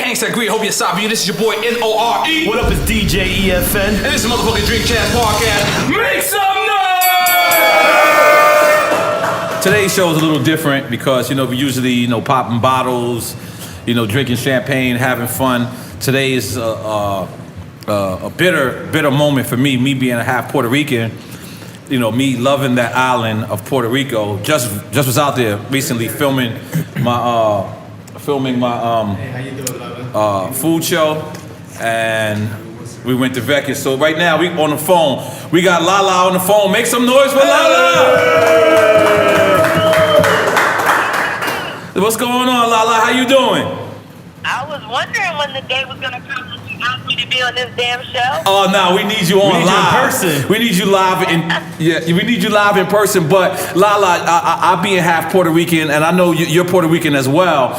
Gangsta Greed, hope you're sorry. This is your boy N.O.R.E. What up, it's DJ EFN. And this is motherfucking Drink Chats Podcast. Make some noise! Today's show is a little different because, we usually, popping bottles, drinking champagne, having fun. Today is a bitter moment for me being a half Puerto Rican. Me loving that island of Puerto Rico. Just was out there recently filming my food show, and we went to Vieques. So right now we on the phone. We got LaLa on the phone. Make some noise for LaLa. What's going on, LaLa? How you doing? I was wondering when the day was gonna come that you asked me to be on this damn show. Oh no, we need you on live. In person. We need you live we need you live in person. But LaLa, I being half Puerto Rican, and I know you're Puerto Rican as well.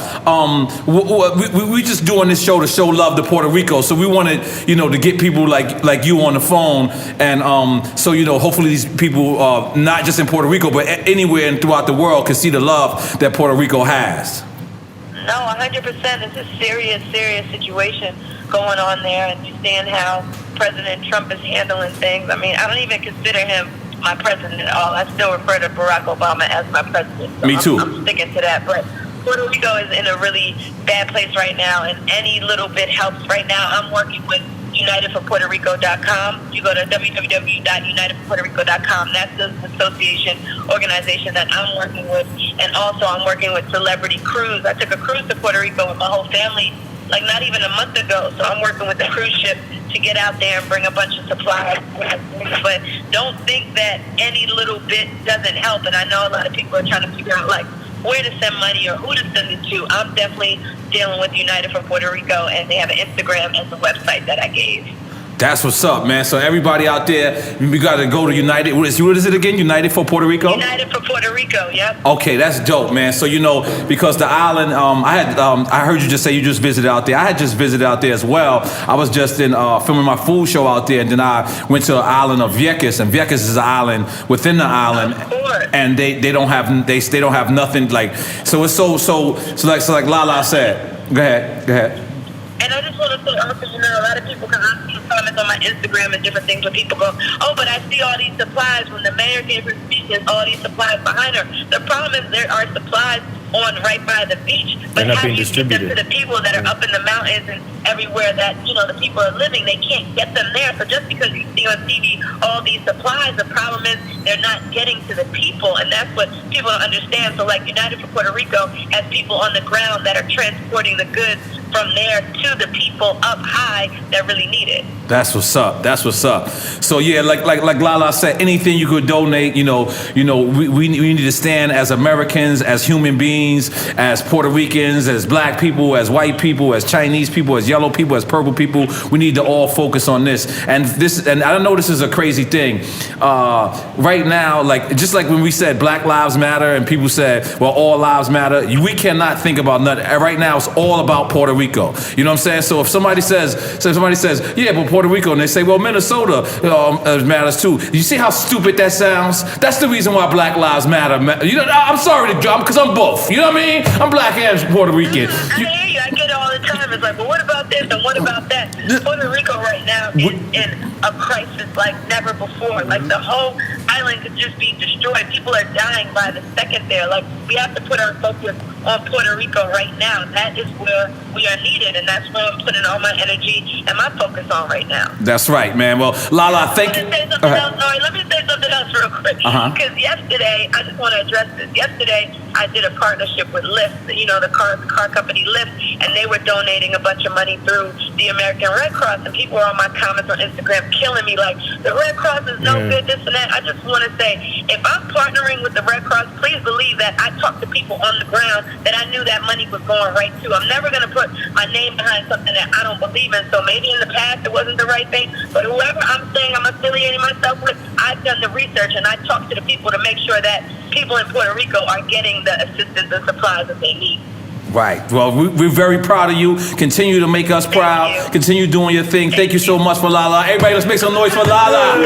We just doing this show to show love to Puerto Rico. So we wanted, to get people like you on the phone, and so hopefully these people, not just in Puerto Rico, but anywhere and throughout the world, can see the love that Puerto Rico has. No, 100%. It's a serious situation going on there, and you understand how President Trump is handling things. I mean, I don't even consider him my president at all. I still refer to Barack Obama as my president. So Me too. I'm sticking to that. But Puerto Rico is in a really bad place right now, and any little bit helps right now. I'm working with UnitedForPuertoRico.com. You go to www.UnitedForPuertoRico.com. That's the association organization that I'm working with. And also I'm working with Celebrity Cruise. I took a cruise to Puerto Rico with my whole family like not even a month ago. So I'm working with the cruise ship to get out there and bring a bunch of supplies. But don't think that any little bit doesn't help. And I know a lot of people are trying to figure out where to send money or who to send it to. I'm definitely dealing with United for Puerto Rico, and they have an Instagram and the website that I gave. That's what's up, man. So everybody out there, we got to go to United. What is it again? United for Puerto Rico? United for Puerto Rico, yep. Okay, that's dope, man. So, because the island, I heard you just say you just visited out there. I had just visited out there as well. I was just in filming my food show out there, and then I went to the island of Vieques, and Vieques is an island within the island. Of course. And they don't have nothing so it's so like LaLa said. Go ahead. And I just want to say also, a lot of people can comment on my Instagram and different things where people go, oh, but I see all these supplies when the mayor gave her speech, there's all these supplies behind her. The problem is there are supplies on right by the beach, but how do you get them to the people that are up in the mountains and everywhere that, the people are living? They can't get them there. So just because you see on TV all these supplies, the problem is they're not getting to the people, and that's what people don't understand. So United for Puerto Rico has people on the ground that are transporting the goods from there to the people up high that really need it. That's what's up. So yeah, like LaLa said, anything you could donate, we need to stand as Americans, as human beings, as Puerto Ricans, as black people, as white people, as Chinese people, as yellow people, as purple people. We need to all focus on this. And I know this is a crazy thing. Right now, just like when we said Black Lives Matter and people said, well, all lives matter, we cannot think about nothing. Right now, it's all about Puerto Rico. You know what I'm saying? So if somebody says, yeah, but Puerto Rico, and they say, well, Minnesota matters too. You see how stupid that sounds? That's the reason why Black Lives Matter. I'm sorry to jump because I'm both. You know what I mean? I'm black and Puerto Rican. I hear you. I get it all the time. It's well, what about this and what about that? Puerto Rico right now is in a crisis like never before. The whole island could just be destroyed. People are dying by the second there. We have to put our focus on Puerto Rico right now. That is where we are needed, and that's where I'm putting all my energy and my focus on right now. That's right, man. Well, LaLa, thank you. Let me say something else real quick. Because yesterday, I just want to address this. Yesterday, I did a partnership with Lyft, the car company Lyft, and they were donating a bunch of money through the American Red Cross, and people were on my comments on Instagram killing me the Red Cross is no good, this and that. I just want to say, if I'm partnering with the Red Cross, please believe that I talked to people on the ground that I knew that money was going right to. I'm never going to put my name behind something that I don't believe in. So maybe in the past it wasn't the right thing, but whoever I'm saying I'm affiliating myself with, I've done the research and I talked to the people to make sure that people in Puerto Rico are getting the assistance and supplies that they need. Right. Well, we're very proud of you. Continue to make us proud. Continue doing your thing. Thank you so much for LaLa. Everybody, let's make some noise for LaLa.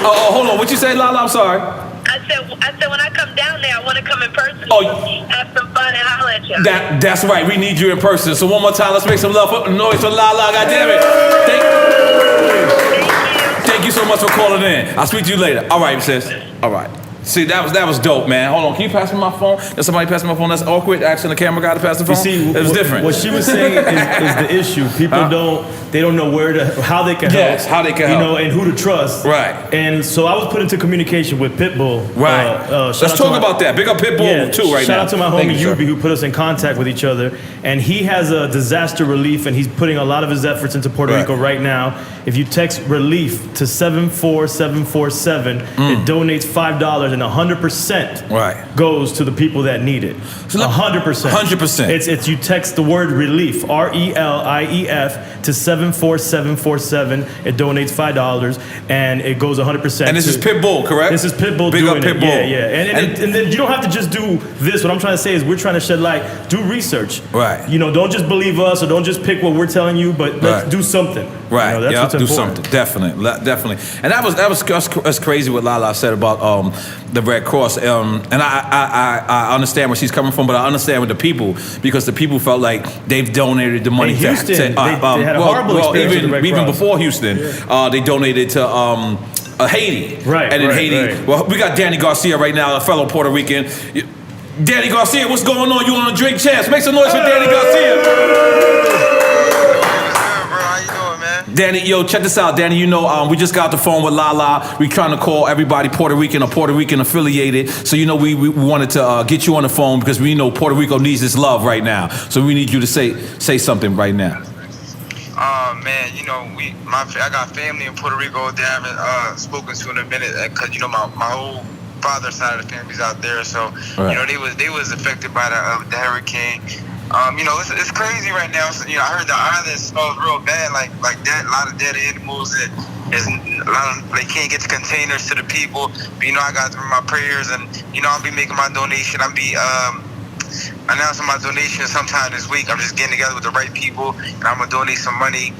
Oh, hold on. What you say, LaLa? I'm sorry. I said when I come down there. I want to come in person. Oh, have some fun and holler at you. That's right. We need you in person. So one more time, let's make some love for noise for LaLa. God damn it. Thank you so much for calling in. I'll speak to you later. All right, sis. All right. See, that was dope, man. Hold on, can you pass me my phone? Does somebody pass me my phone? That's awkward. Asking the camera guy to pass the phone. You see, it was different. What she was saying is the issue. People don't know how they can help. Yes, how they can help. You know, and who to trust. Right. And so I was put into communication with Pitbull. Right. Let's talk about that. Big up Pitbull too right now. Shout out to my homie Yubi who put us in contact with each other. And he has a disaster relief, and he's putting a lot of his efforts into Puerto Rico right now. If you text relief to 74747, it donates $5 and 100% goes to the people that need it. 100%. 100%. It's you text the word relief, RELIEF, to 74747. It donates $5 and it goes 100%. And this is Pitbull, correct? This is Pitbull Big doing up Pitbull. it. Yeah. And then you don't have to just do this. What I'm trying to say is we're trying to shed light. Do research. Right. You know, don't just believe us or don't just pick what we're telling you, but let's do something. Right. You know, that's what's do important. something. Definitely. And that's crazy what LaLa said about the Red Cross. And I understand where she's coming from, but I understand with the people because the people felt like they've donated the money in Houston. They had a horrible experience with the Red even Cross. before Houston, they donated to Haiti. Right. And in Haiti, well, we got Danny Garcia right now, a fellow Puerto Rican. Danny Garcia, what's going on? You on a drink chance? Make some noise for Danny Garcia. Danny, yo, check this out, Danny. You know, we just got the phone with LaLa. We trying to call everybody Puerto Rican or Puerto Rican affiliated. So, you know, we wanted to get you on the phone because we know Puerto Rico needs this love right now. So we need you to say something right now. Man, you know, I got family in Puerto Rico that I haven't spoken to in a minute because, you know, my whole father's side of the family's out there. So, you know, they was affected by the hurricane. You know, it's crazy right now. So, you know, I heard the island smells real bad, like that. A lot of dead animals. They can't get the containers to the people. But, you know, I got my prayers, and you know, I'll be making my donation. I'll be announcing my donation sometime this week. I'm just getting together with the right people, and I'm gonna donate some money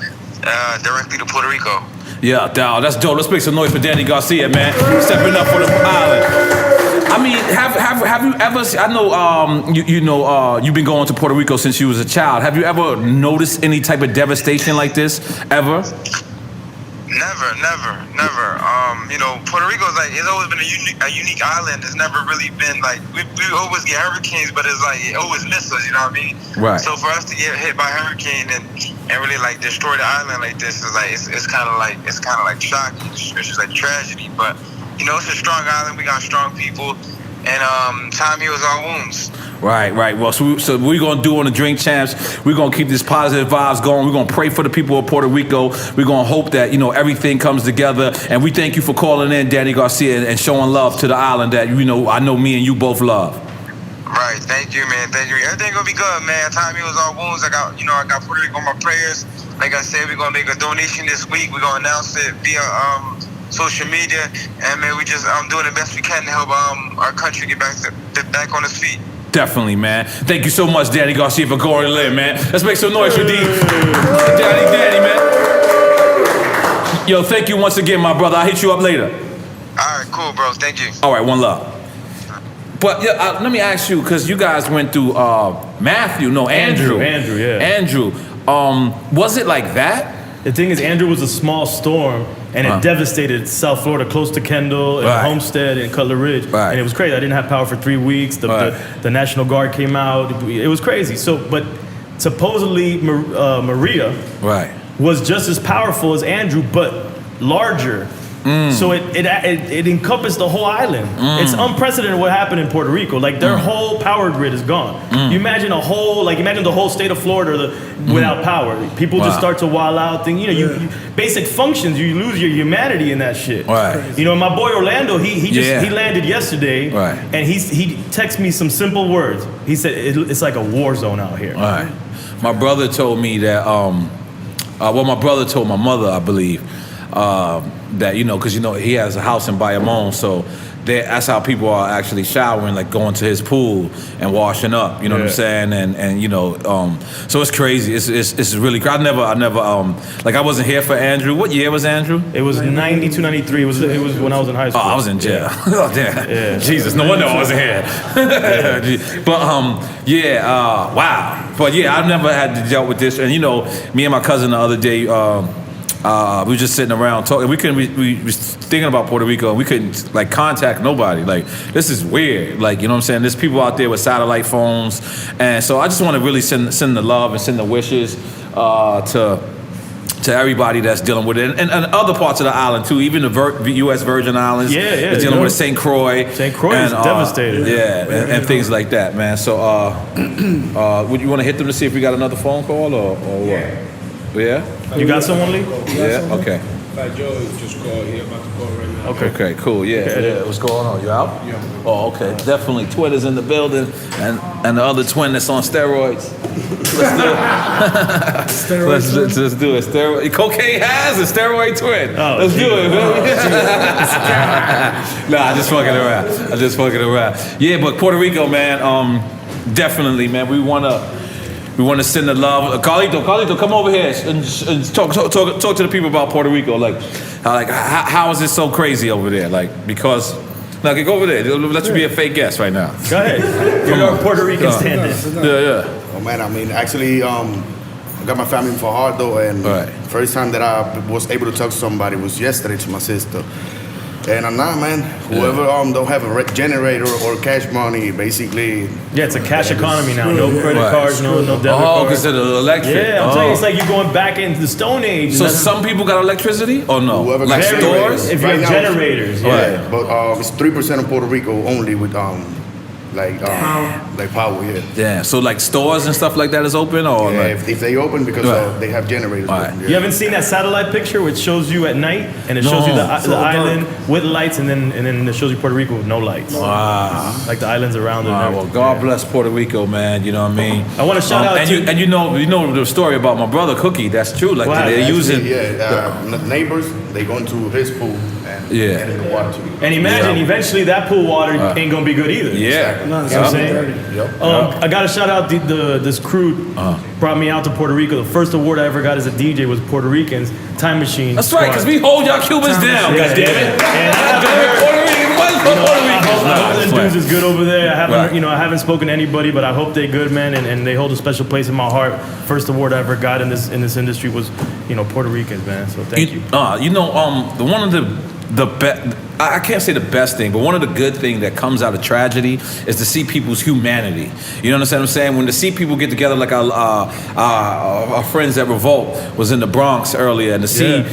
directly to Puerto Rico. Yeah, that's dope. Let's make some noise for Danny Garcia, man. Stepping up for the island. I mean, have you ever? I know you've been going to Puerto Rico since you was a child. Have you ever noticed any type of devastation like this ever? Never. You know, Puerto Rico's it's always been a unique island. It's never really been we always get hurricanes, but it's like it always misses us. You know what I mean? Right. So for us to get hit by a hurricane and really destroy the island like this is it's kind of like shocking. It's just like tragedy. But you know, it's a strong island. We got strong people, and time heals all wounds. Right. Well, so we're going to do on the Drink Champs, we're going to keep these positive vibes going. We're going to pray for the people of Puerto Rico. We're going to hope that, you know, everything comes together. And we thank you for calling in, Danny Garcia, and showing love to the island that, you know, I know me and you both love. Right. Thank you, man. Thank you. Everything going to be good, man. Time heals all wounds. I got Puerto Rico on my prayers. Like I said, we're going to make a donation this week. We're going to announce it via social media. And, man, we just doing the best we can to help our country get back on its feet. Definitely, man. Thank you so much, Danny Garcia, for calling in, man. Let's make some noise for Danny, man. Yo, thank you once again, my brother. I'll hit you up later. All right, cool, bro. Thank you. All right, one love. But yeah, let me ask you, because you guys went through Andrew. Andrew, was it like that? The thing is, Andrew was a small storm, and it devastated South Florida, close to Kendall and Homestead and Cutler Ridge. And it was crazy. I didn't have power for 3 weeks. The National Guard came out. It was crazy. So, but supposedly Maria was just as powerful as Andrew, but larger. So it encompassed the whole island. It's unprecedented what happened in Puerto Rico. Like their whole power grid is gone. You imagine the whole state of Florida without power. People just start to wild out. You know, basic functions. You lose your humanity in that shit. You know, my boy Orlando, he landed yesterday, and he texted me some simple words. He said it's like a war zone out here. My brother told me that. My brother told my mother, I believe. That, you know, because, you know, he has a house in Bayamon, so that's how people are actually showering, like going to his pool and washing up. You know what I'm saying? And you know, so it's crazy. It's really crazy. I never like I wasn't here for Andrew. What year was Andrew? It was 92, 93. It was when I was in high school. Oh, I was in jail. Oh, damn. Yeah. Jesus, no wonder I wasn't here. But wow. But yeah, I've never had to deal with this. And you know, me and my cousin the other day, we were just sitting around talking. We was thinking about Puerto Rico, and we couldn't like contact nobody. Like, this is weird. Like, you know what I'm saying? There's people out there with satellite phones, and so I just want to really send the love and send the wishes to everybody that's dealing with it, and other parts of the island too. Even the U.S. Virgin Islands, is dealing with St. Croix. St. Croix is devastated. And things like that, man. So, would you want to hit them to see if we got another phone call or what? Yeah. You got someone, Lee? Yeah. Okay. Joe just called. He about to call right now. Okay. Cool. Yeah. What's going on? You out? Yeah. Oh, okay. Definitely. Twin is in the building, and the other twin that's on steroids. Let's do it. Steroid. Cocaine has a steroid twin. Oh, let's do it, man. Nah, I'm just fucking around. Yeah, but Puerto Rico, man. Definitely, man. We want to send the love. Carlito, come over here and talk to the people about Puerto Rico. Like how is it so crazy over there? Like, because now go over there. Let you be a fake guest right now. Go ahead. You're a Puerto Rican stand-in. Yeah. Oh man, I mean, actually, I got my family in Fajardo, and first time that I was able to talk to somebody was yesterday to my sister. And man, whoever don't have a generator or cash money, basically. Yeah, it's a cash economy now. No credit cards, no debit cards. Oh, because of the electric. Yeah, I'm telling you, it's like you're going back into the Stone Age. So some people got electricity or no? Whoever like stores? If you have generators, yeah. But it's 3% of Puerto Rico only with power, Yeah, so like stores and stuff like that is open, or if they open because they have generators. You haven't seen that satellite picture which shows you at night and it shows you the island with lights, and then it shows you Puerto Rico with no lights. Wow. Like the islands around it. Well, God bless Puerto Rico, man. You know what I mean? I want to shout out to you know the story about my brother Cookie. That's true. Like they're using neighbors. They go into his pool and get the water. And imagine eventually that pool water ain't gonna be good either. Yeah. You know what I'm saying? I got to shout out this crew brought me out to Puerto Rico. The first award I ever got as a DJ was Puerto Ricans Time Machine. That's right, because we hold y'all Cubans down. God damn it! I hope the dudes is good over there. I haven't spoken to anybody, but I hope they're good, man, and they hold a special place in my heart. First award I ever got in this industry was, Puerto Ricans, man. So thank you. One of the best. I can't say the best thing, but one of the good things that comes out of tragedy is to see people's humanity. You know what I'm saying? When to see people get together, like our friends at Revolt was in the Bronx earlier, and to see,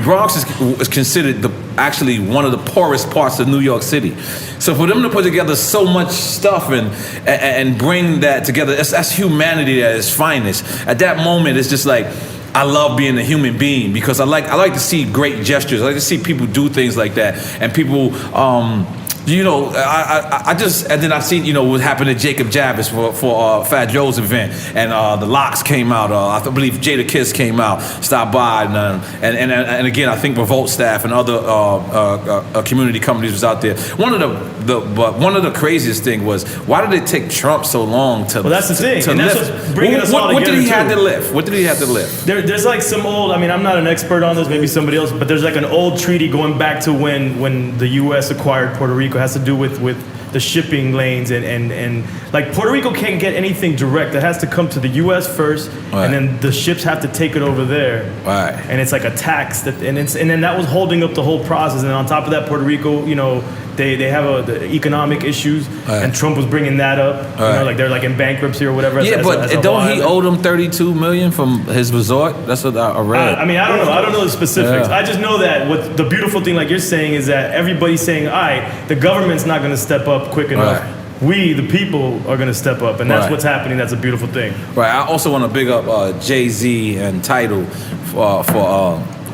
Bronx is considered actually one of the poorest parts of New York City. So for them to put together so much stuff and bring that together, that's humanity at its finest. At that moment, it's just like, I love being a human being because I like to see great gestures. I like to see people do things like that, and people, and then I've seen, what happened to Jacob Javis for Fat Joe's event, and the Locks came out. I believe Jada Kiss came out, stopped by, and again, I think Revolt staff and other community companies was out there. One of the craziest thing was, why did it take Trump so long to? Well, that's the thing, and that's what's bringing us all together. What did he have to lift? What did he have to lift? There's like some old. I mean, I'm not an expert on this. Maybe somebody else, but there's like an old treaty going back to when the U.S. acquired Puerto Rico. It has to do with the shipping lanes and like Puerto Rico can't get anything direct. It has to come to the U.S. first, and then the ships have to take it over there. Right. And it's like a tax and then that was holding up the whole process. And on top of that, Puerto Rico, they have the economic issues, and Trump was bringing that up. Like they're like in bankruptcy or whatever. Yeah, but don't he owe them $32 million from his resort? That's what I read. I don't know the specifics. I just know that what the beautiful thing, like you're saying, is that everybody's saying, all right, the government's not going to step up quick enough. Right. We, the people, are going to step up, and that's what's happening. That's a beautiful thing. Right. I also want to big up Jay-Z and Tidal for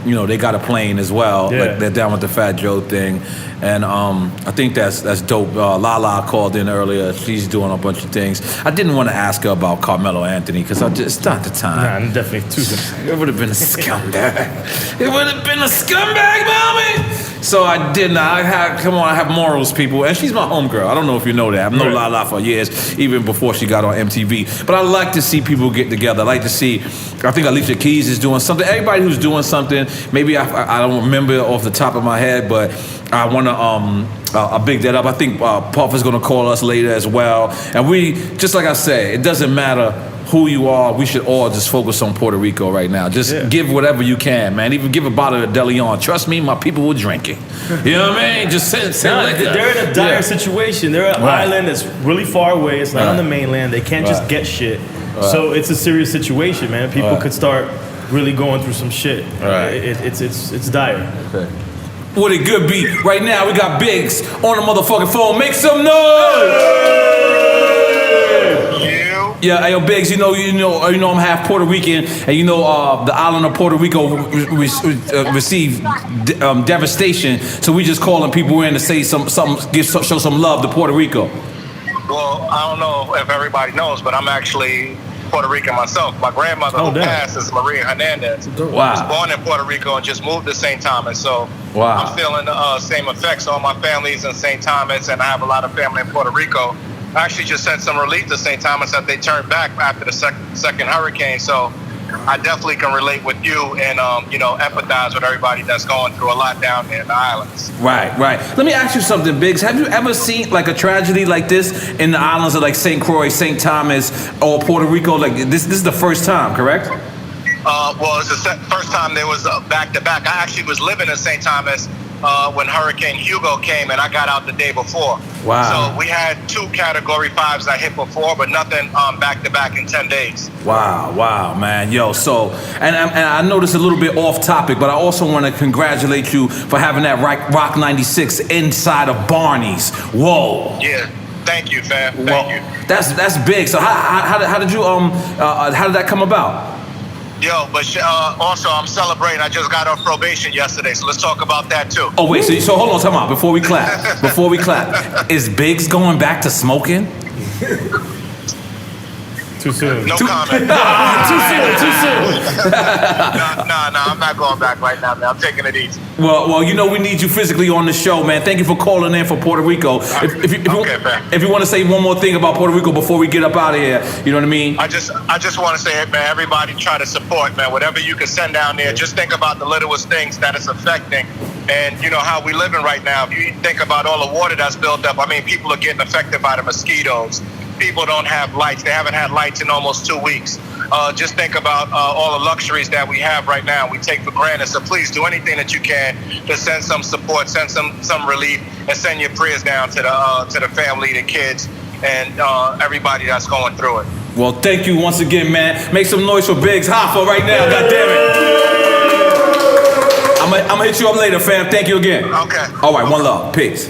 you know, they got a plane as well. Yeah. Like they're down with the Fat Joe thing, and I think that's dope. LaLa called in earlier. She's doing a bunch of things. I didn't want to ask her about Carmelo Anthony because it's not the time. Nah, definitely too. It would have been a scumbag. It would have been a scumbag, mommy. So I didn't. I have morals, people. And she's my homegirl. I don't know if you know that. I've known LaLa for years, even before she got on MTV. But I like to see people get together. I like to see, I think Alicia Keys is doing something. Everybody who's doing something, maybe I don't remember off the top of my head, but I want to I'll big that up. I think Puff is going to call us later as well. And we, just like I said, it doesn't matter who you are, we should all just focus on Puerto Rico right now. Just give whatever you can, man. Even give a bottle of DeLeon. Trust me, my people will drink it. You know what I mean? Just send they're in a dire situation. They're an island that's really far away. It's not on the mainland. They can't just get shit. So it's a serious situation, man. People could start really going through some shit. It's dire. Okay. What a good beat. Right now, we got Biggs on the motherfucking phone. Make some noise! Yeah, yo, Biggs, you know, I'm half Puerto Rican, and you know, the island of Puerto Rico received devastation. So we just calling people in to say show some love to Puerto Rico. Well, I don't know if everybody knows, but I'm actually Puerto Rican myself. My grandmother who passed is Maria Hernandez. Wow. I was born in Puerto Rico and just moved to St. Thomas. So I'm feeling the same effects. All my family's in St. Thomas, and I have a lot of family in Puerto Rico. I actually just sent some relief to St. Thomas that they turned back after the second hurricane. So I definitely can relate with you and, empathize with everybody that's going through a lot down there in the islands. Right. Let me ask you something, Biggs. Have you ever seen like a tragedy like this in the islands of like St. Croix, St. Thomas, or Puerto Rico? Like this is the first time, correct? Well, it's the first time there was back-to-back. I actually was living in St. Thomas when Hurricane Hugo came, and I got out the day before. Wow. So we had 2 Category 5s that hit before, but nothing back-to-back in 10 days. Wow, man. Yo, so, and I know this is a little bit off topic, but I also want to congratulate you for having that Rock 96 inside of Barney's. Whoa. Yeah. Thank you, fam. Thank you. That's big. So how did you how did that come about? Yo, but also I'm celebrating. I just got off probation yesterday, so let's talk about that too. Oh wait, so hold on, time out. Before we clap, is Biggs going back to smoking? Too soon. No comment. Too soon. No, I'm not going back right now, man. I'm taking it easy. Well, you know we need you physically on the show, man. Thank you for calling in for Puerto Rico. If you want to say one more thing about Puerto Rico before we get up out of here, you know what I mean? I just want to say, man, everybody try to support, man. Whatever you can send down there, just think about the littlest things that it's affecting. And you know how we living right now. If you think about all the water that's built up, I mean, people are getting affected by the mosquitoes. People don't have lights. They haven't had lights in almost 2 weeks. Just think about all the luxuries that we have right now. We take for granted. So please do anything that you can to send some support, send some relief, and send your prayers down to the family, the kids, and everybody that's going through it. Well, thank you once again, man. Make some noise for Biggs Hoffa right now. God damn it. I'm gonna hit you up later, fam. Thank you again. Okay. All right, one love. Peace.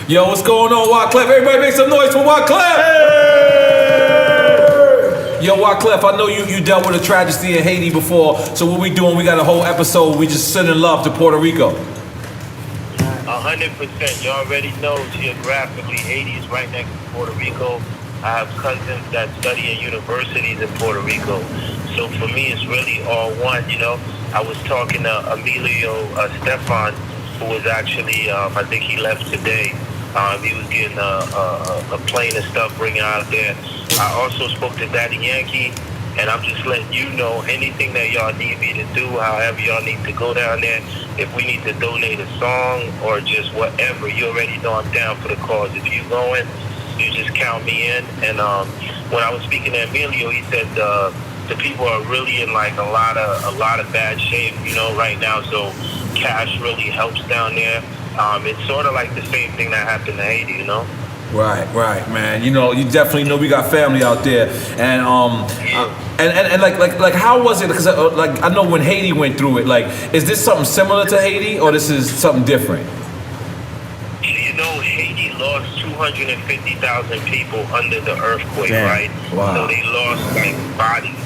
Yo, what's going on, Wyclef? Everybody make some noise for Wyclef! Hey! Yo, Wyclef, I know you dealt with a tragedy in Haiti before, so what we doing, we got a whole episode, we just sending love to Puerto Rico. 100%. You already know geographically, Haiti is right next to Puerto Rico. I have cousins that study at universities in Puerto Rico. So for me, it's really all one, you know. I was talking to Emilio Stefan, who was actually, I think he left today. He was getting a plane and stuff bringing out there. I also spoke to Daddy Yankee, and I'm just letting you know anything that y'all need me to do, however y'all need to go down there. If we need to donate a song or just whatever, you already know I'm down for the cause. If you're going, you just count me in. And when I was speaking to Emilio, he said the people are really in like a lot of bad shape, you know, right now. So cash really helps down there. It's sort of like the same thing that happened to Haiti, you know? Right, man. You know, you definitely know we got family out there, and and like how was it? Because like I know when Haiti went through it, like is this something similar to Haiti or this is something different? You know, Haiti lost 250,000 people under the earthquake, right? Wow. So they lost like bodies.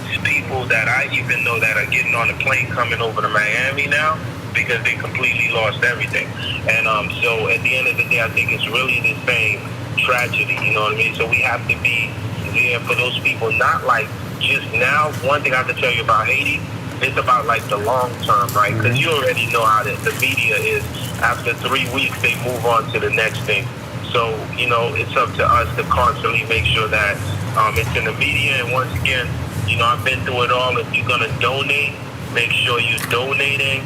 people that I even know that are getting on the plane coming over to Miami now because they completely lost everything. And so at the end of the day, I think it's really the same tragedy, you know what I mean? So we have to be there for those people, not like just now. One thing I have to tell you about Haiti, it's about like the long term, right? Because you already know how the media is. After 3 weeks, they move on to the next thing. So, you know, it's up to us to constantly make sure that it's in the media. And once again, you know, I've been through it all. If you're going to donate, make sure you're donating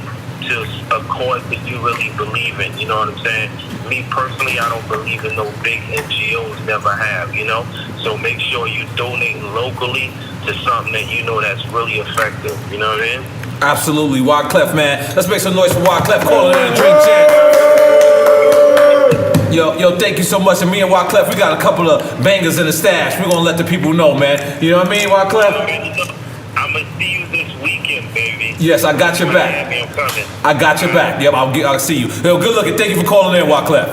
to a cause that you really believe in. You know what I'm saying? Me personally, I don't believe in no big NGOs, never have, you know? So make sure you donate locally to something that you know that's really effective. You know what I mean? Absolutely. Wyclef, man. Let's make some noise for Wyclef. Calling in a drink chat. Yo, thank you so much. And me and Wyclef, we got a couple of bangers in the stash. We're going to let the people know, man. You know what I mean, Wyclef? I'm going to see you this weekend, baby. Yes, I got your back. I got your back. Yep, I'll see you. Yo, good looking. Thank you for calling in, Wyclef.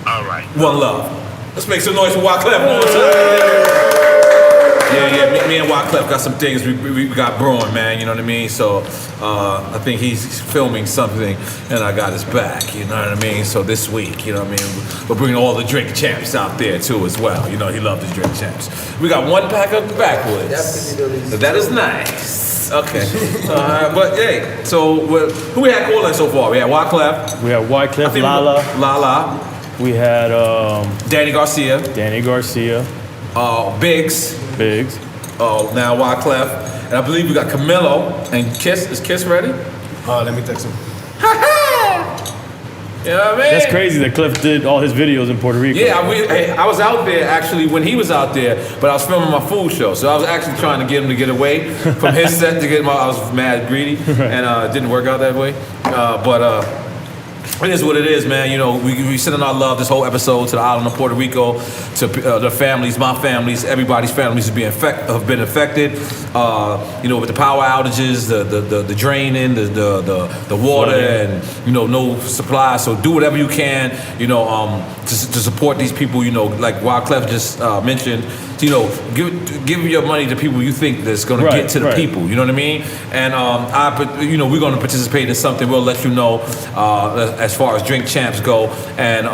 All right. One love. Let's make some noise for Wyclef one more time. Yeah, me and Wyclef got some things we got brewing, man, you know what I mean? So I think he's filming something and I got his back, you know what I mean? So this week, you know what I mean, we're bringing all the drink champs out there too as well. You know, he loves the drink champs. We got one pack of the backwoods. That is nice. Okay. But hey, so who we had calling so far? We had Wyclef. We had Wyclef, LaLa. LaLa. We had Danny Garcia. Biggs. Oh, now Wyclef. And I believe we got Camilo and Kiss. Is Kiss ready? Let me text him. You know what I mean? That's crazy that Cliff did all his videos in Puerto Rico. Yeah, I was out there actually when he was out there, but I was filming my food show. So I was actually trying to get him to get away from his set to get him out. I was mad greedy and it didn't work out that way. But it is what it is, man. You know, we sending our love this whole episode to the island of Puerto Rico, to the families, my families, everybody's families have been affected. You know, with the power outages, the draining, the water, and you know, no supply. So do whatever you can, you know, to support these people. You know, like Wyclef just mentioned. You know, give your money to people you think that's going to get to the people. You know what I mean? And you know, we're going to participate in something. We'll let you know as far as drink champs go. And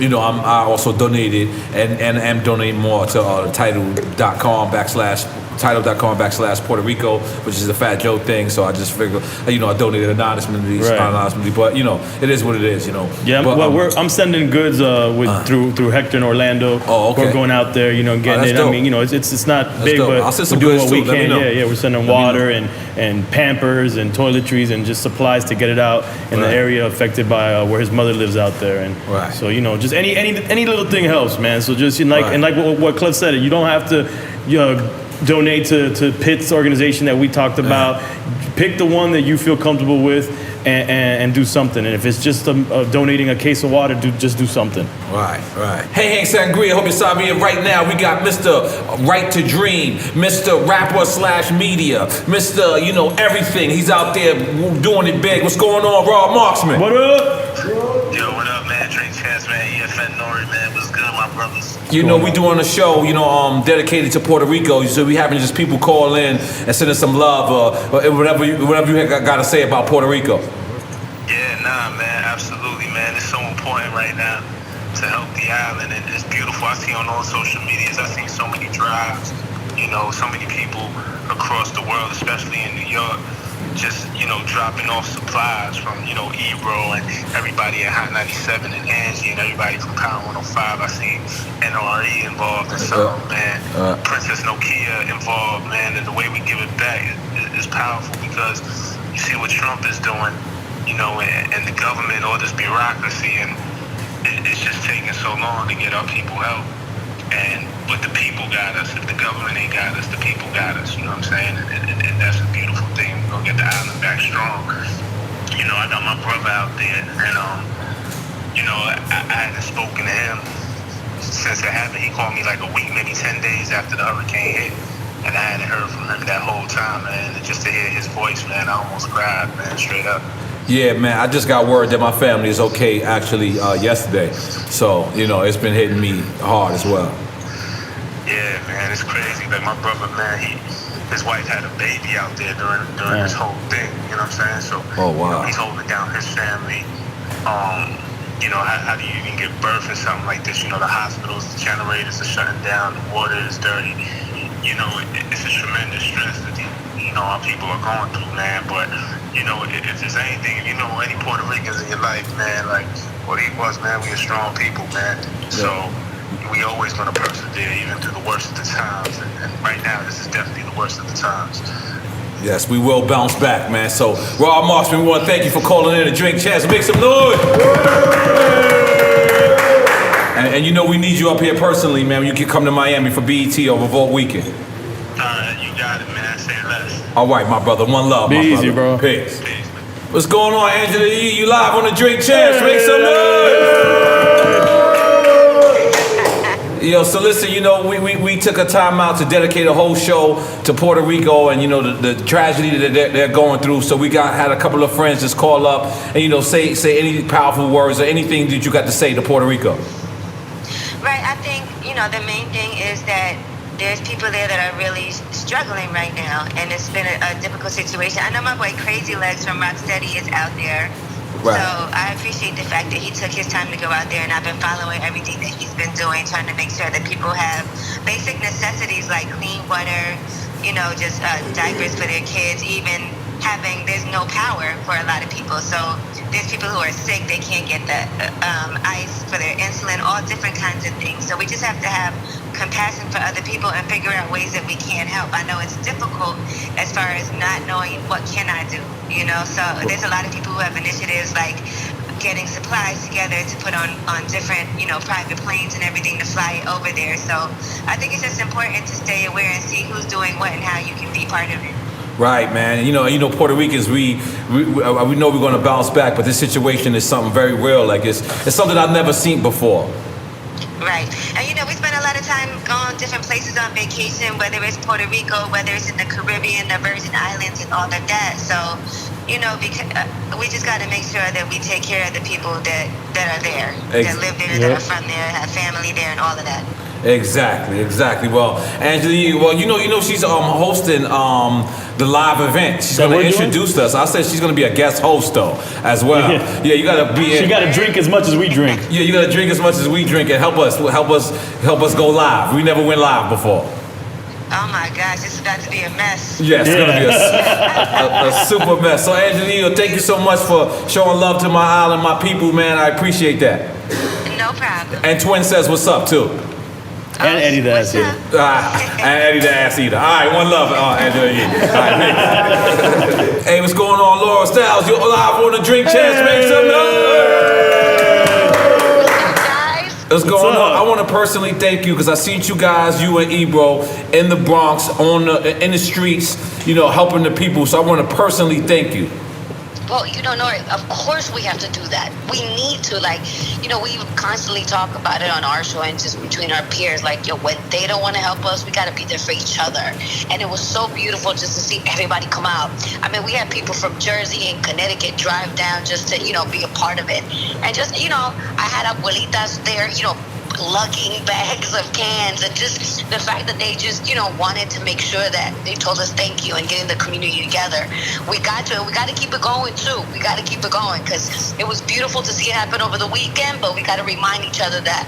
you know, I also donated and am donating more to title.com/Puerto Rico, which is a Fat Joe thing. So I just figured, you know, I donated anonymously, but you know, it is what it is. You know. Yeah, but, I'm sending goods through Hector in Orlando. Oh, okay. We're going out there, you know, getting it. Dope. I mean, you know, it's not That's big, dope. but we're doing what we can. Yeah, we're sending water and Pampers and toiletries and just supplies to get it out in the area affected by where his mother lives out there. And so, you know, just any little thing helps, man. So just and like what Cliff said, you don't have to, you know, donate to Pitt's organization that we talked about. Pick the one that you feel comfortable with and do something. And if it's just donating a case of water, just do something. Right. Hey, Sangria, hope you're sorry. Right now, we got Mr. Right to Dream, Mr. Rapper / Media, Mr. You know, everything. He's out there doing it big. What's going on, Raw Marksman? What up? Yo, what up, man? Drink Chance, man. EFN, N.O.R.E, man. What's good, my brothers? You know, we doing a show, you know, dedicated to Puerto Rico. So we having just people call in and send us some love or whatever you got to say about Puerto Rico. Yeah, nah, man. Absolutely, man. It's so important right now to help the island. And it's beautiful. I see on all social medias, I see so many drives, you know, so many people across the world, especially in New York, just, you know, dropping off supplies from, you know, Ebro and everybody at Hot 97 and Angie and everybody from Power 105. I see N.O.R.E involved in something, man. Princess Nokia involved, man. And the way we give it back is powerful because you see what Trump is doing, you know, and the government, all this bureaucracy, and it's just taking so long to get our people help. But the people got us. If the government ain't got us, the people got us. You know what I'm saying? And that's a beautiful thing. We're gonna get the island back strong. You know, I got my brother out there, and you know, I hadn't spoken to him since it happened. He called me like a week, maybe 10 days after the hurricane hit, and I hadn't heard from him that whole time, man. And just to hear his voice, man, I almost cried, man, straight up. Yeah, man, I just got word that my family is okay actually yesterday. So, you know, it's been hitting me hard as well. Yeah, man, it's crazy. Like my brother, man, his wife had a baby out there during this whole thing. You know what I'm saying? So he's holding down his family. How do you even give birth in something like this? The hospitals, the generators are shutting down, the water is dirty. It's a tremendous stress that our people are going through, man. But if there's anything, if you know any Puerto Ricans in your life, man, like what he was, man, we are strong people, man. So we always gonna persevere even through the worst of the times. And right now, this is definitely the worst of the times. Yes, we will bounce back, man. So, Rob Marksman, we want to thank you for calling in to Drink Champs. Make some noise. And we need you up here personally, man. You can come to Miami for BET or Revolt Weekend. You got it, man. Say less. All right, my brother. One love, Be my easy, brother. bro. Peace. What's going on, Angela Yee? You live on the Drink Champs. Make some noise. So listen, we took a time out to dedicate a whole show to Puerto Rico and, the tragedy that they're going through. So we had a couple of friends just call up and, say any powerful words or anything that you got to say to Puerto Rico. Right. I think, the main thing is that there's people there that are really struggling right now. And it's been a difficult situation. I know my boy Crazy Legs from Rocksteady is out there. Right. So I appreciate the fact that he took his time to go out there, and I've been following everything that he's been doing, trying to make sure that people have basic necessities like clean water, just diapers for their kids, even there's no power for a lot of people. So there's people who are sick, they can't get the ice for their insulin, all different kinds of things. So we just have to have compassion for other people and figure out ways that we can help. I know it's difficult as far as not knowing what can I do, so there's a lot of people who have initiatives like getting supplies together to put on different, private planes and everything to fly over there. So I think it's just important to stay aware and see who's doing what and how you can be part of it. Right, man. Puerto Ricans, we know we're going to bounce back, but this situation is something very real. Like it's something I've never seen before. Right. And we spend a lot of time going different places on vacation, whether it's Puerto Rico, whether it's in the Caribbean, the Virgin Islands, and all of that. So, because we just got to make sure that we take care of the people that are there, that live there, that are from there, have family there, and all of that. Exactly. Well, Angela, she's hosting the live event. She's going to introduce us. I said she's going to be a guest host though, as well. Yeah, you got to be. She got to drink as much as we drink. Yeah, you got to drink as much as we drink and help us go live. We never went live before. Oh my gosh, this is about to be a mess. Yes, it's going to be a super mess. So, Angela, thank you so much for showing love to my island, my people, man. I appreciate that. No problem. And Twin says what's up too. And Eddie the Ass Eater. And Eddie the Ass Eater. All right, one love. Angela Yee. All right, hey, what's going on, Laura Styles? You're live on the Drink Champs. Make some noise. What's going on? I want to personally thank you because I seen you guys, you and Ebro, in the Bronx, in the streets, helping the people. So I want to personally thank you. Well, N.O.R.E, of course we have to do that. We need to, we constantly talk about it on our show and just between our peers, when they don't want to help us, we got to be there for each other. And it was so beautiful just to see everybody come out. I mean, we had people from Jersey and Connecticut drive down just to, be a part of it. And just, I had abuelitas there, lugging bags of cans, and just the fact that they just wanted to make sure that they told us thank you and getting the community together. We got to keep it going too. We got to keep it going because it was beautiful to see it happen over the weekend, but we got to remind each other that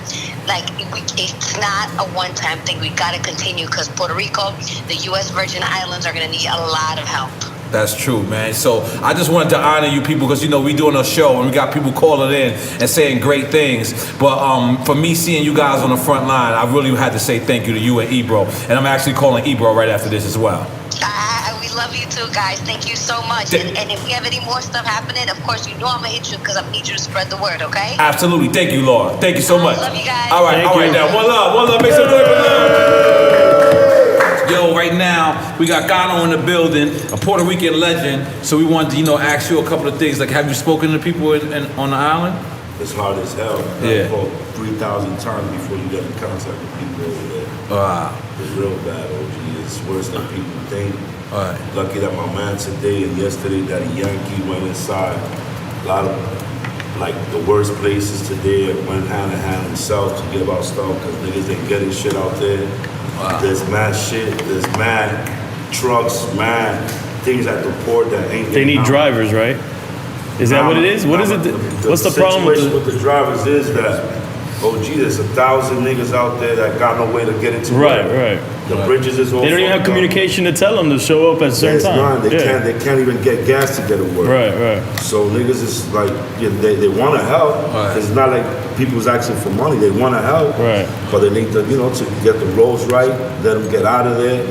it's not a one-time thing. We got to continue because Puerto Rico, the U.S. Virgin Islands are going to need a lot of help. That's true, man. So I just wanted to honor you people because, we doing a show and we got people calling in and saying great things. But for me seeing you guys on the front line, I really had to say thank you to you and Ebro. And I'm actually calling Ebro right after this as well. We love you too, guys. Thank you so much. And if we have any more stuff happening, of course, I'm going to hit you because I need you to spread the word, okay? Absolutely. Thank you, Laura. Thank you so much. Love you guys. All right, now. One love. Make some noise. Yo, right now, we got Gano in the building, a Puerto Rican legend. So we wanted to, ask you a couple of things. Like, have you spoken to people on the island? It's hard as hell. Yeah. 3,000 times before you get in contact with people over there. Wow. It's real bad, OG. It's worse than people think. All right. Lucky that my man today and yesterday, Daddy Yankee went inside. A lot of, the worst places today went hand in hand himself to give out stuff because niggas ain't getting shit out there. There's mad shit. There's mad trucks, mad things at the port that ain't. They need drivers, right? Is that what it is? What is it? What's the problem with the drivers is that, there's 1,000 niggas out there that got no way to get into work. Right. The bridges is all. They don't even have communication to tell them to show up at a certain time. They can't even get gas to get to work. Right. So niggas is like, they want to help. Cause it's not like people's asking for money. They want to help. Right. But they need to, to get the roads right. Let them get out of there.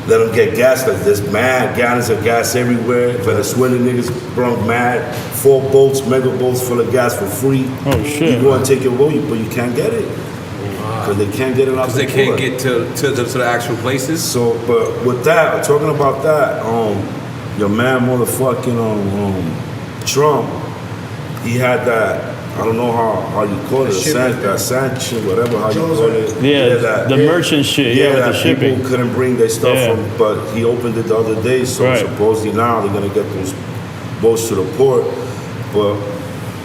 Let them get gas. Like there's mad gallons of gas everywhere. Venezuelan niggas brought mad 4 boats, mega boats full of gas for free. Oh shit! You go and take your boat, but you can't get it. Because they can't get it out. Because they can't get to the actual places. So, but with that, talking about that, your man motherfucking Trump, he had that. I don't know how you call it, that sanction, whatever how you call it. The merchant shit. With the shipping. People couldn't bring their stuff from, but he opened it the other day. So supposedly now they're gonna get those boats to the port, but.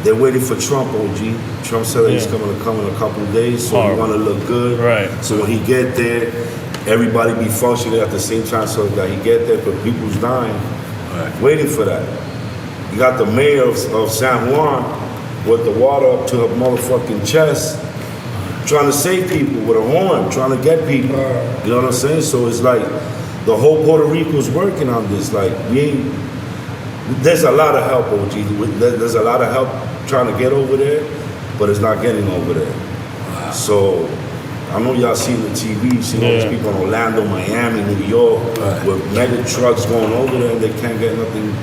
They're waiting for Trump, OG. Trump said that he's going to come in a couple of days, so he want to look good. Right. So when he get there, everybody be functioning at the same time so that he get there, but people's dying. Waiting for that. You got the mayor of San Juan with the water up to her motherfucking chest, trying to save people with a horn, trying to get people. You know what I'm saying? So it's like the whole Puerto Rico's working on this. Like, there's a lot of help, OG. There's a lot of help trying to get over there, but it's not getting over there. So I know y'all seen the TV, seen all these people in Orlando, Miami, New York, with mega trucks going over there, and they can't get nothing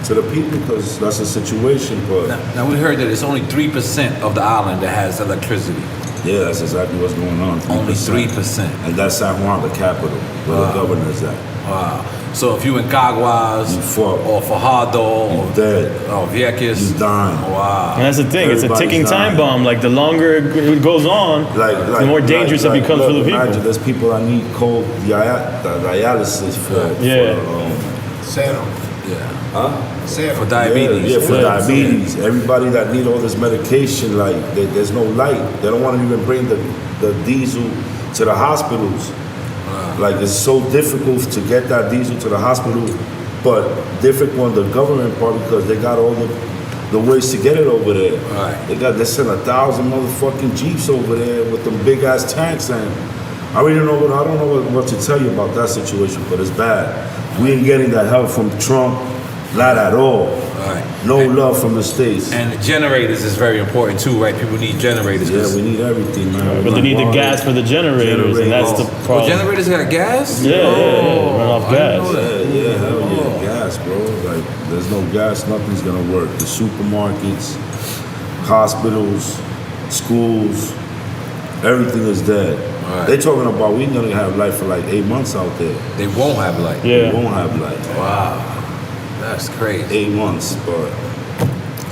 to the people because that's the situation. But now we heard that it's only 3% of the island that has electricity. Yeah, that's exactly what's going on. 3%. Only 3%. And that's San Juan, the capital, where the governor's at. Wow. So if you in Caguas or Fajardo or Vieques, you dying. Wow. And that's the thing. It's a ticking time bomb. Like the longer it goes on, the more dangerous it becomes for the people. Imagine there's people that need cold dialysis for for diabetes. For diabetes. Everybody that need all this medication, like there's no light. They don't want to even bring the diesel to the hospitals. Like it's so difficult to get that diesel to the hospital, but difficult on the government part because they got all the ways to get it over there. They sent 1,000 motherfucking Jeeps over there with them big ass tanks, and I don't know what to tell you about that situation, but it's bad. We ain't getting that help from Trump, not at all. No love from the States. And the generators is very important too, right? People need generators. Yeah, we need everything, man. But they need the gas for the generators, and that's the problem. Generators got gas? Run off gas. Yeah, hell yeah, gas, bro. Like, there's no gas, nothing's gonna work. The supermarkets, hospitals, schools, everything is dead. They talking about we gonna have light for like 8 months out there. They won't have light. They won't have light. Wow. That's crazy. 8 months, but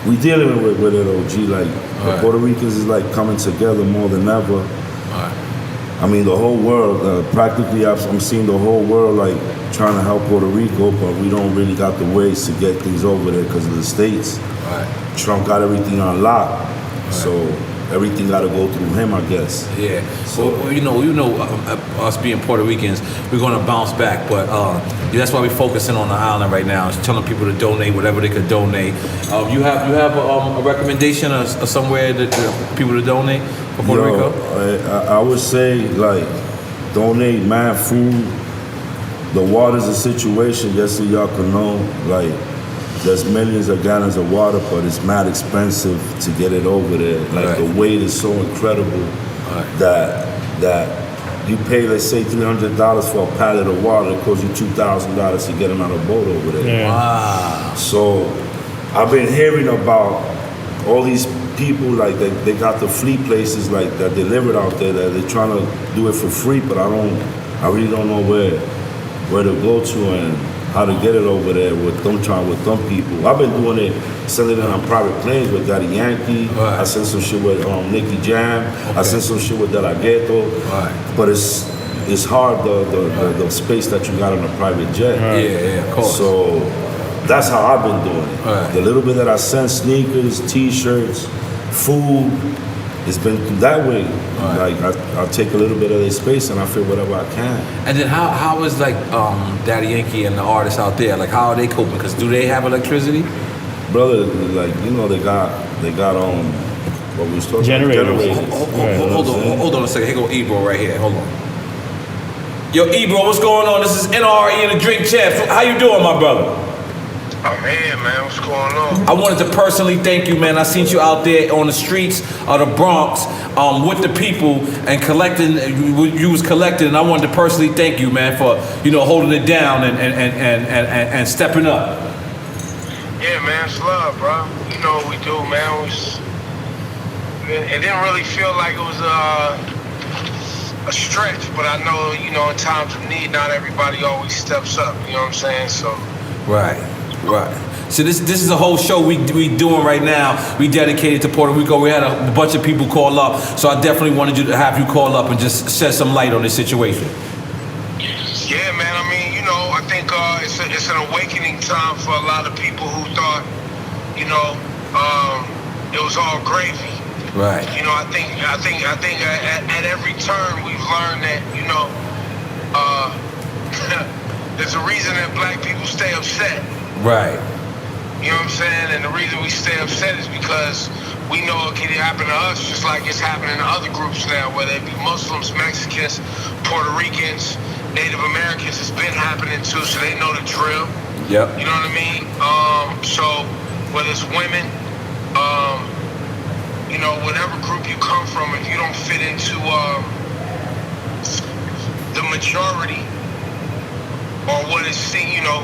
we dealing with it, OG. Like the Puerto Ricans is like coming together more than ever. I mean, the whole world, practically, I'm seeing the whole world like trying to help Puerto Rico, but we don't really got the ways to get things over there because of the States. Trump got everything on lock, so everything got to go through him, I guess. Yeah. So us being Puerto Ricans, we're gonna bounce back, but that's why we're focusing on the island right now. Is telling people to donate whatever they could donate. You have a recommendation of somewhere that people to donate for Puerto Rico? I would say like donate mad food. The water's a situation, just so y'all can know. Like there's millions of gallons of water, but it's mad expensive to get it over there. Like the weight is so incredible that you pay, let's say, $300 for a pallet of water. It costs you $2,000 to get them on a boat over there. Wow. So I've been hearing about all these people, like they got the fleet places like that delivered out there that they're trying to do it for free, but I really don't know where to go to and how to get it over there with them people. I've been doing it, sending it on private planes with Daddy Yankee. I sent some shit with Nicki Jam. I sent some shit with De La Ghetto. But it's hard the space that you got on a private jet. Yeah, of course. So that's how I've been doing it. The little bit that I sent, sneakers, t-shirts, food, it's been that way. Like I'll take a little bit of their space and I feel whatever I can. And then how is like Daddy Yankee and the artists out there? Like how are they coping? Because do they have electricity? Brother, like they got what we was talking generators. Hold on a second. Here go Ebro right here. Hold on. Yo, Ebro, what's going on? This is N.O.R.E and the Drink Champs. How you doing, my brother? I'm here, man. What's going on? I wanted to personally thank you, man. I seen you out there on the streets of the Bronx with the people and collecting. You was collecting, and I wanted to personally thank you, man, for holding it down and stepping up. Yeah, man, it's love, bro. You know what we do, man. It didn't really feel like it was a stretch, but I know, in times of need, not everybody always steps up. You know what I'm saying? So. Right. So this is a whole show we doing right now. We dedicated to Puerto Rico. We had a bunch of people call up, so I definitely wanted you to have you call up and just shed some light on this situation. Yeah, man. I mean, I think it's an awakening time for a lot of people who thought, it was all gravy. Right. I think at every turn we've learned that, there's a reason that black people stay upset. Right. You know what I'm saying? And the reason we stay upset is because we know it can happen to us just like it's happening to other groups now, whether it be Muslims, Mexicans, Puerto Ricans, Native Americans. It's been happening too, so they know the drill. Yep. You know what I mean? So whether it's women, whatever group you come from, if you don't fit into the majority or what is seen, or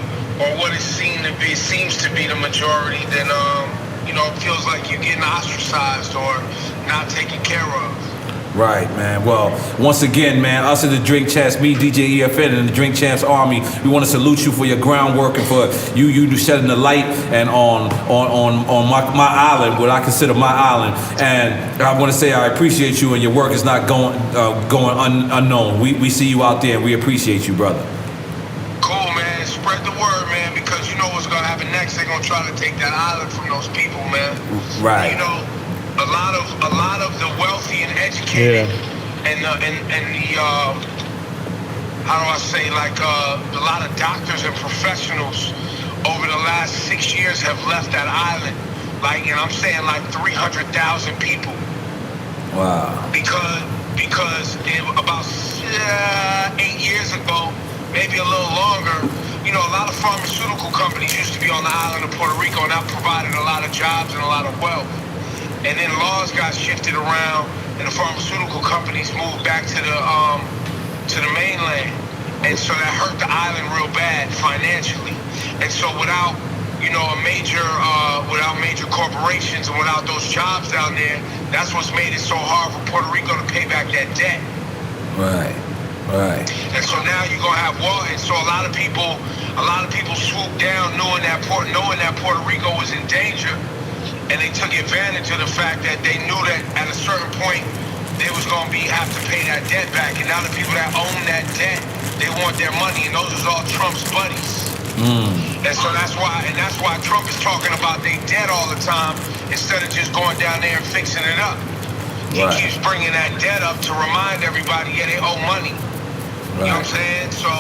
what is seems to be the majority, then it feels like you're getting ostracized or not taken care of. Right, man. Well, once again, man, us at the Drink Champs, me, DJ EFN, and the Drink Champs Army, we want to salute you for your groundwork and for you shedding the light and on my island, what I consider my island. And I want to say I appreciate you, and your work is not going unknown. We see you out there, and we appreciate you, brother. Cool, man. Spread the word, man, because you know what's gonna happen next. They're gonna try to take that island from those people, man. Right. A lot of the wealthy and educated, and the how do I say, like a lot of doctors and professionals over the last 6 years have left that island. And I'm saying 300,000 people. Wow. Because about 8 years ago, maybe a little longer, a lot of pharmaceutical companies used to be on the island of Puerto Rico, and that provided a lot of jobs and a lot of wealth. And then laws got shifted around, and the pharmaceutical companies moved back to the mainland, and so that hurt the island real bad financially. And so without major corporations and without those jobs down there, that's what's made it so hard for Puerto Rico to pay back that debt. Right. And so now you're gonna have war, and so a lot of people swooped down knowing that Puerto Rico was in danger. And they took advantage of the fact that they knew that at a certain point they was gonna have to pay that debt back. And now the people that own that debt, they want their money, and those is all Trump's buddies. And so that's why Trump is talking about their debt all the time instead of just going down there and fixing it up. He keeps bringing that debt up to remind everybody, they owe money. You know what I'm saying? So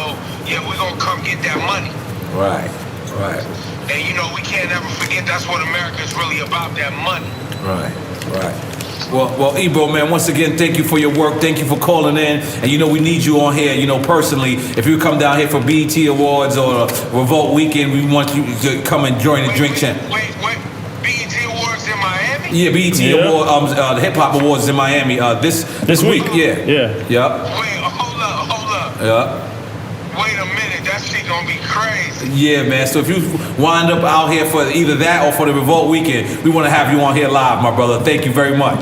we're gonna come get that money. Right. And we can't ever forget that's what America's really about, that money. Right. Well, Ebro, man, once again, thank you for your work. Thank you for calling in. And we need you on here, personally. If you come down here for BET Awards or Revolt Weekend, we want you to come and join the Drink Champ. Wait, BET Awards in Miami? Yeah, BET Awards, the Hip Hop Awards in Miami this week. Yeah. Wait, hold up. Yeah. Wait a minute, that shit gonna be crazy. Yeah, man. So if you wind up out here for either that or for the Revolt Weekend, we want to have you on here live, my brother. Thank you very much.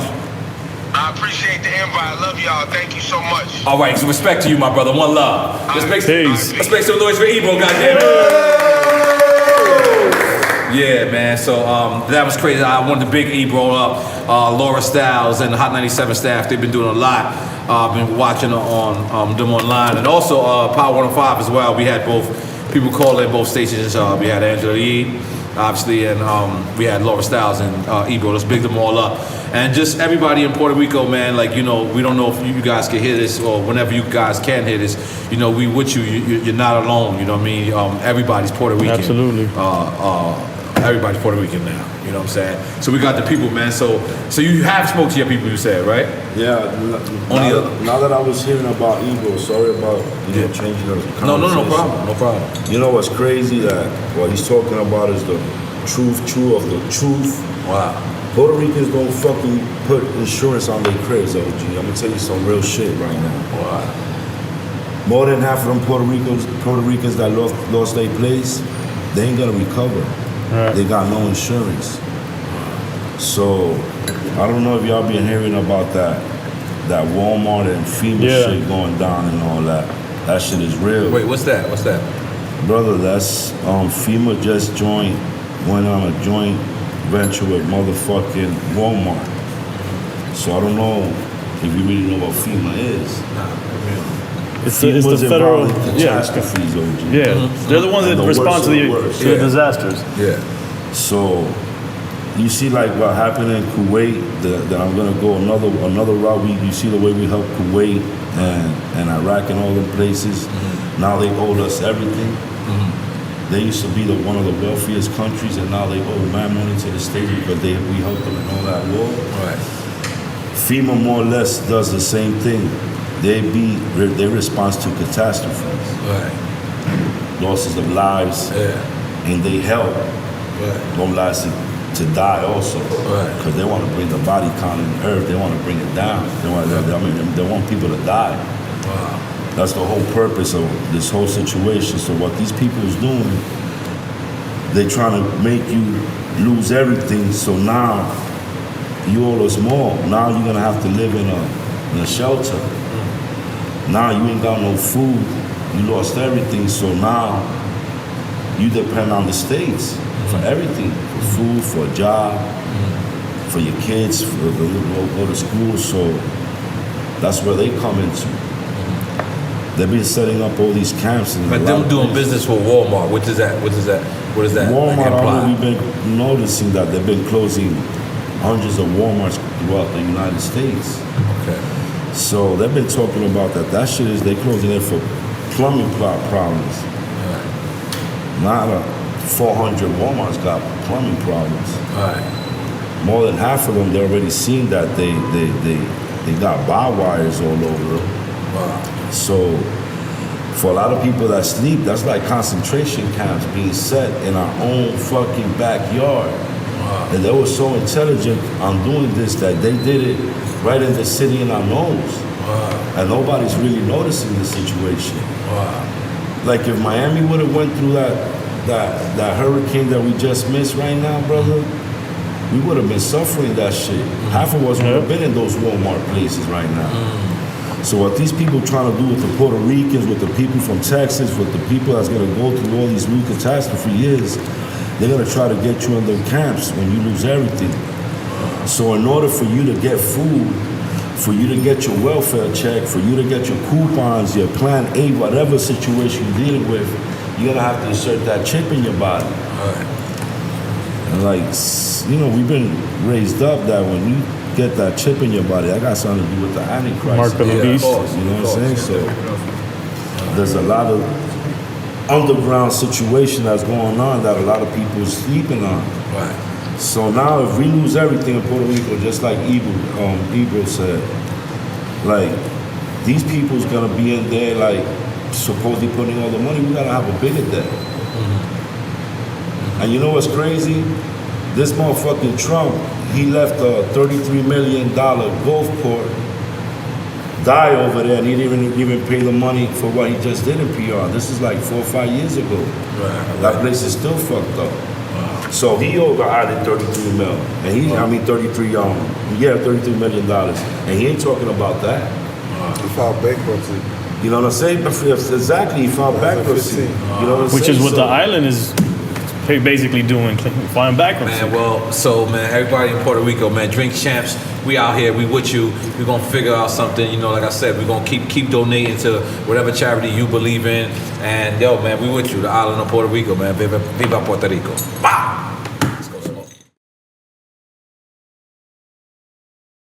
I appreciate the invite. I love y'all. Thank you so much. All right, so respect to you, my brother. One love. Let's make some noise for Ebro, goddammit. Yeah, man. So that was crazy. I wanted to big Ebro up. Laura Styles and the Hot 97 staff, they've been doing a lot. I've been watching on them online, and also Power 105 as well. We had both people call in both stations. We had Angela Yee obviously, and we had Laura Styles and Ebro. Let's big them all up. And just everybody in Puerto Rico, man, like, you know, we don't know if you guys can hear this or whenever you guys can hear this, you know, we with you. You're not alone, you know what I mean? Everybody's Puerto Rican. Absolutely. Everybody's Puerto Rican now, you know what I'm saying? So we got the people, man. So you have spoke to your people, you said, right? Yeah. Now that I was hearing about Ebro, sorry about changing the conversation. No problem. You know what's crazy? That what he's talking about is the truth of the truth. Wow. Puerto Ricans don't fucking put insurance on their cribs, OG. I'm gonna tell you some real shit right now. Wow. More than half of them Puerto Ricans that lost their place, they ain't gonna recover. Right. They got no insurance. So I don't know if y'all been hearing about that Walmart and FEMA shit going down and all that. That shit is real. Wait, what's that? Brother, that's FEMA just went on a joint venture with motherfucking Walmart. So I don't know if you really know what FEMA is. It's the federal catastrophes, OG. Yeah, they're the ones that respond to the disasters. Yeah. So you see, like what happened in Kuwait. That I'm gonna go another route. You see the way we help Kuwait and Iraq and all the places. Mm-hmm. Now they owe us everything. Mm-hmm. They used to be one of the wealthiest countries, and now they owe mad money to the state because we helped them in all that war. Right. FEMA more or less does the same thing. They respond to catastrophes, right? Losses of lives, and they help those lives to die also, because they want to bring the body count in the earth. They want to bring it down. They want people to die. Wow. That's the whole purpose of this whole situation. So what these people is doing, they're trying to make you lose everything. So now you owe us more. Now you're gonna have to live in a shelter. Now you ain't got no food. You lost everything. So now you depend on the states for everything, for food, for a job, for your kids, for go to school. So that's where they come into. They've been setting up all these camps. But them doing business with Walmart, what is that? What does that Walmart, imply? we've been noticing that they've been closing hundreds of Walmarts throughout the United States. Okay. So they've been talking about that. That shit is, they closing it for plumbing problems. Right. Not 400 Walmarts got plumbing problems. Right. More than half of them, they already seen that they got bar wires all over them. Wow. So for a lot of people that sleep, that's like concentration camps being set in our own fucking backyard. Wow. And they were so intelligent on doing this that they did it right in the city in our nose. Wow. And nobody's really noticing the situation. Wow. Like if Miami would have went through that hurricane that we just missed right now, brother, we would have been suffering that shit. Half of us would have been in those Walmart places right now. So what these people trying to do with the Puerto Ricans, with the people from Texas, with the people that's gonna go through all these new catastrophes is, they're gonna try to get you in the camps when you lose everything. So in order for you to get food, for you to get your welfare check, for you to get your coupons, your Plan A, whatever situation you're dealing with, you're gonna have to insert that chip in your body. And like, you know, we've been raised up that when you get that chip in your body, that got something to do with the Antichrist. Mark of the beast. You know what I'm saying? So there's a lot of underground situation that's going on that a lot of people are sleeping on. Right. So now if we lose everything in Puerto Rico, just like Ebro said, like these people's gonna be in there like supposedly putting all the money, we gotta have a bigger debt. And you know what's crazy? This motherfucking Trump, he left a $33 million golf court die over there, and he didn't even pay the money for what he just did in PR. This is like 4 or 5 years ago. Right. That place is still fucked up. So he added 33 mil, and $33 million, and he ain't talking about that. He filed bankruptcy. You know what I'm saying? Exactly, he filed bankruptcy. You know what I'm saying? Which is what the island is basically doing, filing bankruptcy. Man, well, so man, everybody in Puerto Rico, man, drink champs. we out here, we with you. We're gonna figure out something, you know, like I said, we're gonna keep donating to whatever charity you believe in. And yo, man, we with you, the island of Puerto Rico, man. Viva Puerto Rico. Wow!